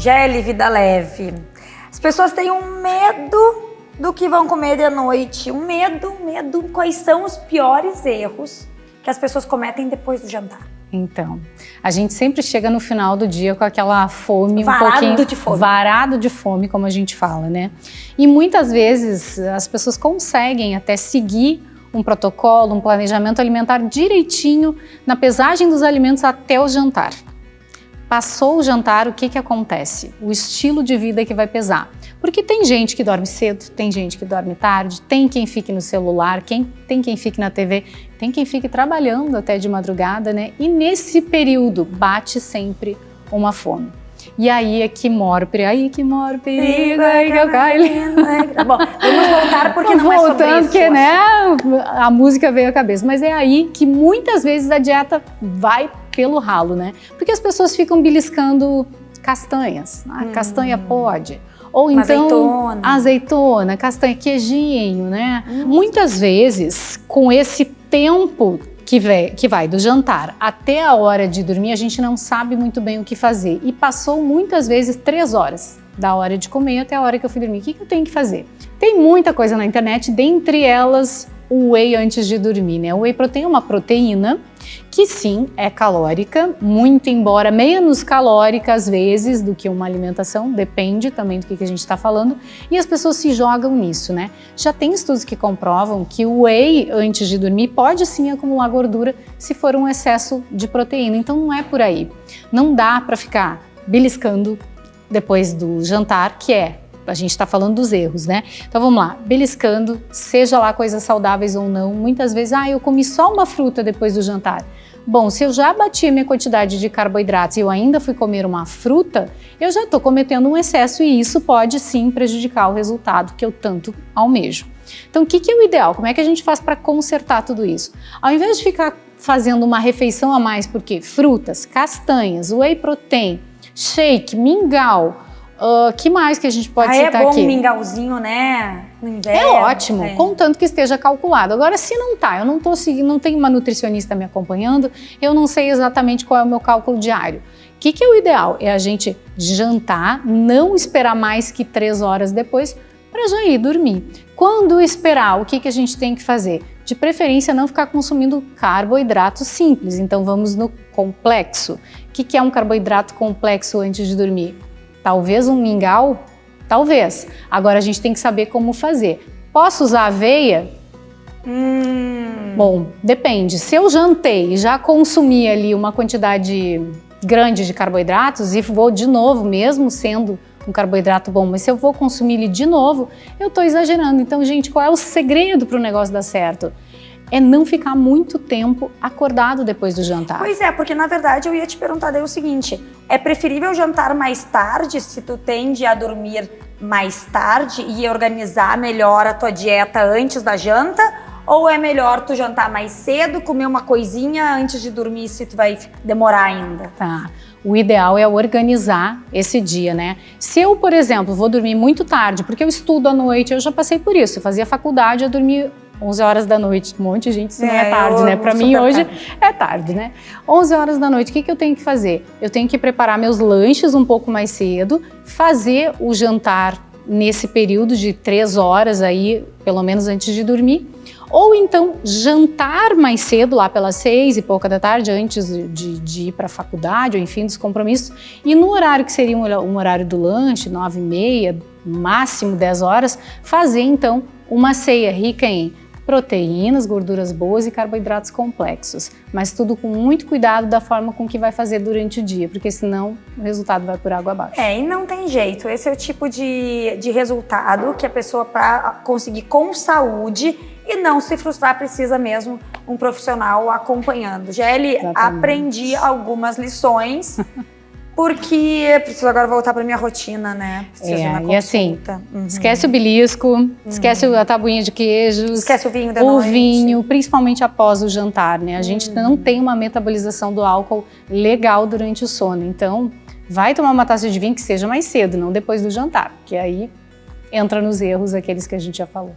Gelli, vida leve. As pessoas têm um medo do que vão comer de noite. Um medo. Quais são os piores erros que as pessoas cometem depois do jantar? Então, a gente sempre chega no final do dia com aquela fome, varado de fome, como a gente fala, né? E muitas vezes as pessoas conseguem até seguir um protocolo, um planejamento alimentar direitinho na pesagem dos alimentos até o jantar. Passou o jantar, o que acontece? O estilo de vida que vai pesar. Porque tem gente que dorme cedo, tem gente que dorme tarde, tem quem fique no celular, tem quem fique na TV, tem quem fique trabalhando até de madrugada, né? E nesse período bate sempre uma fome. E aí é que mora o perigo, aí que eu caio. Bom, vamos voltar porque não é sobre isso. Porque, né, a música veio à cabeça. Mas é aí que muitas vezes a dieta vai pelo ralo, né? Porque as pessoas ficam beliscando castanhas. Castanha pode. Ou então azeitona, castanha, queijinho, né? Muitas vezes, com esse tempo que vai do jantar até a hora de dormir, a gente não sabe muito bem o que fazer. E passou muitas vezes 3 horas da hora de comer até a hora que eu fui dormir. O que eu tenho que fazer? Tem muita coisa na internet, dentre elas o whey antes de dormir, né? O whey protein é uma proteína que sim, é calórica, muito embora menos calórica às vezes do que uma alimentação, depende também do que a gente está falando, e as pessoas se jogam nisso, né? Já tem estudos que comprovam que o whey antes de dormir pode sim acumular gordura se for um excesso de proteína, então não é por aí. Não dá para ficar beliscando depois do jantar, a gente está falando dos erros, né? Então vamos lá, beliscando, seja lá coisas saudáveis ou não, muitas vezes, eu comi só uma fruta depois do jantar. Bom, se eu já bati a minha quantidade de carboidratos e eu ainda fui comer uma fruta, eu já estou cometendo um excesso e isso pode sim prejudicar o resultado que eu tanto almejo. Então o que é o ideal? Como é que a gente faz para consertar tudo isso? Ao invés de ficar fazendo uma refeição a mais, porque frutas, castanhas, whey protein, shake, mingau, que mais que a gente pode citar aqui? É bom um mingauzinho, né? No inverno. É ótimo, contanto que esteja calculado. Agora, se não tá, eu não tô seguindo, não tenho uma nutricionista me acompanhando, eu não sei exatamente qual é o meu cálculo diário. O que é o ideal? É a gente jantar, não esperar mais que 3 horas depois para já ir dormir. Quando esperar, o que a gente tem que fazer? De preferência, não ficar consumindo carboidratos simples. Então, vamos no complexo. O que é um carboidrato complexo antes de dormir? Talvez um mingau? Talvez. Agora a gente tem que saber como fazer. Posso usar aveia? Bom, depende. Se eu jantei e já consumi ali uma quantidade grande de carboidratos e vou de novo, mesmo sendo um carboidrato bom, mas se eu vou consumir ele de novo, eu estou exagerando. Então, gente, qual é o segredo para o negócio dar certo? É não ficar muito tempo acordado depois do jantar. Pois é, porque na verdade eu ia te perguntar daí o seguinte, é preferível jantar mais tarde, se tu tende a dormir mais tarde e organizar melhor a tua dieta antes da janta, ou é melhor tu jantar mais cedo, comer uma coisinha antes de dormir, se tu vai demorar ainda? Tá. O ideal é organizar esse dia, né? Se eu, por exemplo, vou dormir muito tarde, porque eu estudo à noite, eu já passei por isso, eu fazia faculdade, eu dormia 11 horas da noite, um monte de gente, isso não é tarde, né? Para mim hoje é tarde, né? 11 horas da noite, o que eu tenho que fazer? Eu tenho que preparar meus lanches um pouco mais cedo, fazer o jantar nesse período de 3 horas aí, pelo menos antes de dormir, ou então jantar mais cedo, lá pelas 6 e pouca da tarde, antes de ir para a faculdade, ou enfim, dos compromissos, e no horário que seria um horário do lanche, 9h30, máximo 10 horas, fazer então uma ceia rica em proteínas, gorduras boas e carboidratos complexos, mas tudo com muito cuidado da forma com que vai fazer durante o dia, porque senão o resultado vai por água abaixo. E não tem jeito, esse é o tipo de resultado que a pessoa, para conseguir com saúde e não se frustrar, precisa mesmo um profissional acompanhando. Gelli, aprendi algumas lições, porque preciso agora voltar para minha rotina, né? Preciso ir na consulta. E assim, esquece o belisco, esquece a tabuinha de queijos, esquece o vinho da noite. O vinho, principalmente após o jantar, né? A gente não tem uma metabolização do álcool legal durante o sono, então vai tomar uma taça de vinho que seja mais cedo, não depois do jantar, porque aí entra nos erros aqueles que a gente já falou.